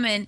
And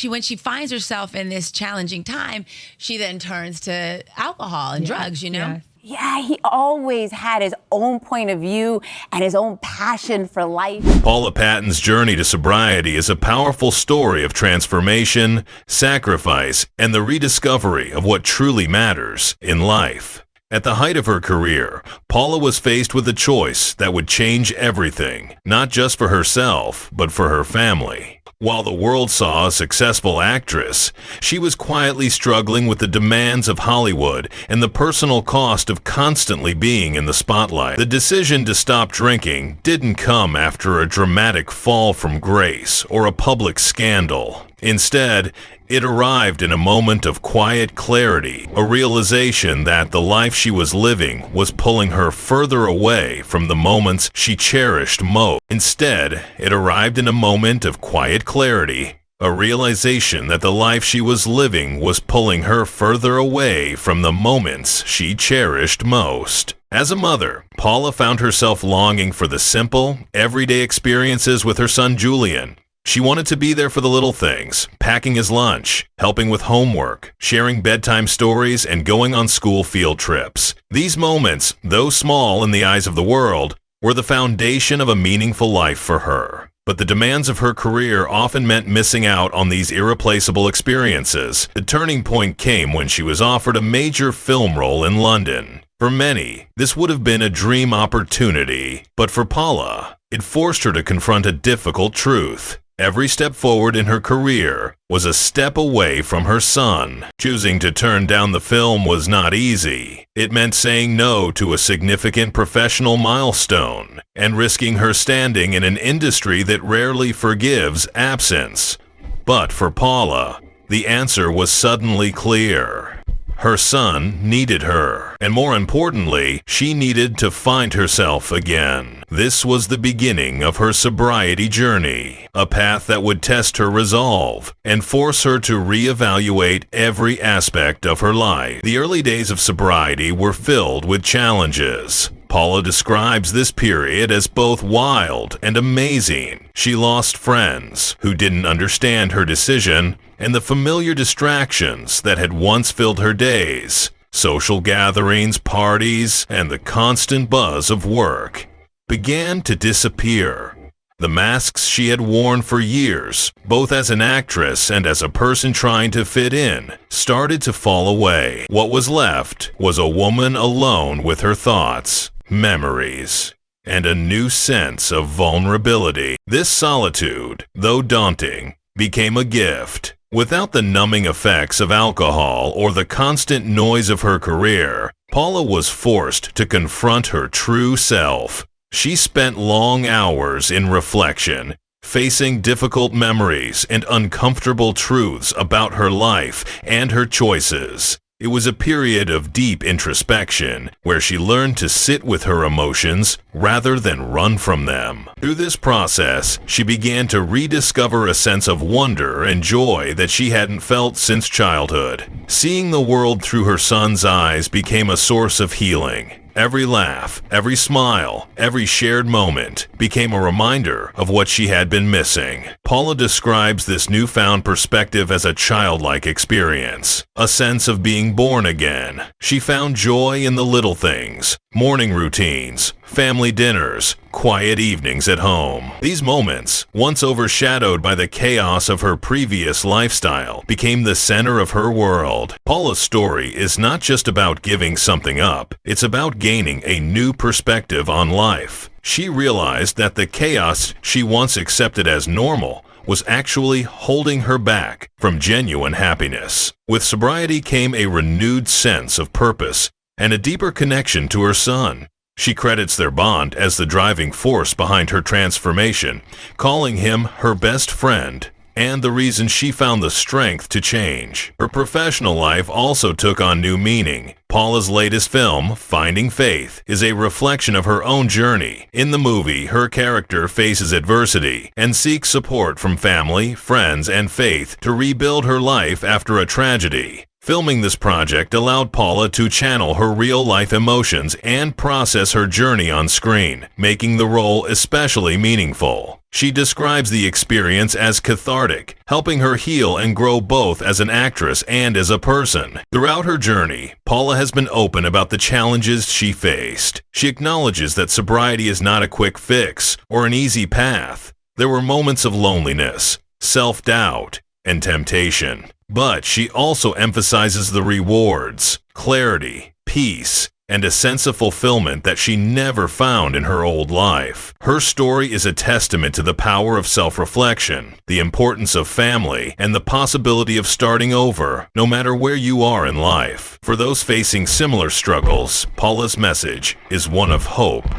when she finds herself in this challenging time, she then turns to alcohol and drugs, Yes. Yeah, he always had his own point of view and his own passion for life. Paula Patton's journey to sobriety is a powerful story of transformation, sacrifice, and the rediscovery of what truly matters in life. At the height of her career, Paula was faced with a choice that would change everything, not just for herself, but for her family. While the world saw a successful actress, she was quietly struggling with the demands of Hollywood and the personal cost of constantly being in the spotlight. The decision to stop drinking didn't come after a dramatic fall from grace or a public scandal. Instead, it arrived in a moment of quiet clarity, a realization that the life she was living was pulling her further away from the moments she cherished most. Instead, it arrived in a moment of quiet clarity, a realization that the life she was living was pulling her further away from the moments she cherished most. As a mother, Paula found herself longing for the simple, everyday experiences with her son Julian. She wanted to be there for the little things, packing his lunch, helping with homework, sharing bedtime stories, and going on school field trips. These moments, though small in the eyes of the world, were the foundation of a meaningful life for her. But the demands of her career often meant missing out on these irreplaceable experiences. The turning point came when she was offered a major film role in London. For many, this would have been a dream opportunity, but for Paula, it forced her to confront a difficult truth. Every step forward in her career was a step away from her son. Choosing to turn down the film was not easy. It meant saying no to a significant professional milestone and risking her standing in an industry that rarely forgives absence. But for Paula, the answer was suddenly clear. Her son needed her, and more importantly, she needed to find herself again. This was the beginning of her sobriety journey, a path that would test her resolve and force her to reevaluate every aspect of her life. The early days of sobriety were filled with challenges. Paula describes this period as both wild and amazing. She lost friends who didn't understand her decision and the familiar distractions that had once filled her days. Social gatherings, parties, and the constant buzz of work began to disappear. The masks she had worn for years, both as an actress and as a person trying to fit in, started to fall away. What was left was a woman alone with her thoughts, memories, and a new sense of vulnerability. This solitude, though daunting, became a gift. Without the numbing effects of alcohol or the constant noise of her career, Paula was forced to confront her true self. She spent long hours in reflection, facing difficult memories and uncomfortable truths about her life and her choices. It was a period of deep introspection where she learned to sit with her emotions rather than run from them. Through this process, she began to rediscover a sense of wonder and joy that she hadn't felt since childhood. Seeing the world through her son's eyes became a source of healing. Every laugh, every smile, every shared moment became a reminder of what she had been missing. Paula describes this newfound perspective as a childlike experience, a sense of being born again. She found joy in the little things, morning routines, family dinners, quiet evenings at home. These moments, once overshadowed by the chaos of her previous lifestyle, became the center of her world. Paula's story is not just about giving something up, it's about gaining a new perspective on life. She realized that the chaos she once accepted as normal was actually holding her back from genuine happiness. With sobriety came a renewed sense of purpose and a deeper connection to her son. She credits their bond as the driving force behind her transformation, calling him her best friend and the reason she found the strength to change. Her professional life also took on new meaning. Paula's latest film, Finding Faith, is a reflection of her own journey. In the movie, her character faces adversity and seeks support from family, friends, and faith to rebuild her life after a tragedy. Filming this project allowed Paula to channel her real-life emotions and process her journey on screen, making the role especially meaningful. She describes the experience as cathartic, helping her heal and grow both as an actress and as a person. Throughout her journey, Paula has been open about the challenges she faced. She acknowledges that sobriety is not a quick fix or an easy path. There were moments of loneliness, self-doubt, and temptation. But she also emphasizes the rewards, clarity, peace, and a sense of fulfillment that she never found in her old life. Her story is a testament to the power of self-reflection, the importance of family, and the possibility of starting over, no matter where you are in life. For those facing similar struggles, Paula's message is one of hope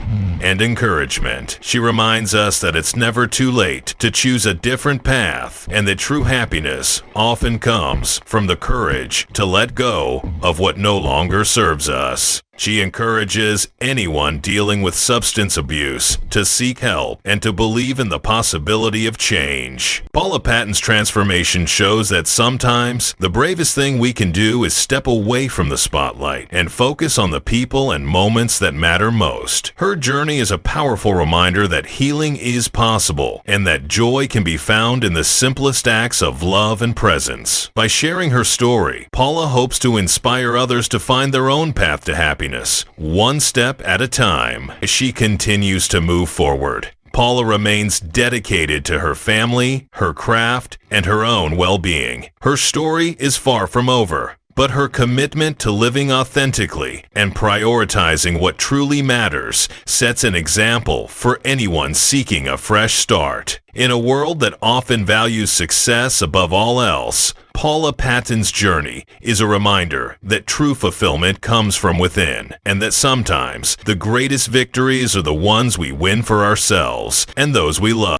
and encouragement. She reminds us that it's never too late to choose a different path, and that true happiness often comes from the courage to let go of what no longer serves us. She encourages anyone dealing with substance abuse to seek help and to believe in the possibility of change. Paula Patton's transformation shows that sometimes the bravest thing we can do is step away from the spotlight and focus on the people and moments that matter most. Her journey is a powerful reminder that healing is possible and that joy can be found in the simplest acts of love and presence. By sharing her story, Paula hopes to inspire others to find their own path to happiness, one step at a time. As she continues to move forward, Paula remains dedicated to her family, her craft, and her own well-being. Her story is far from over, but her commitment to living authentically and prioritizing what truly matters sets an example for anyone seeking a fresh start. In a world that often values success above all else, Paula Patton's journey is a reminder that true fulfillment comes from within, and that sometimes the greatest victories are the ones we win for ourselves and those we love.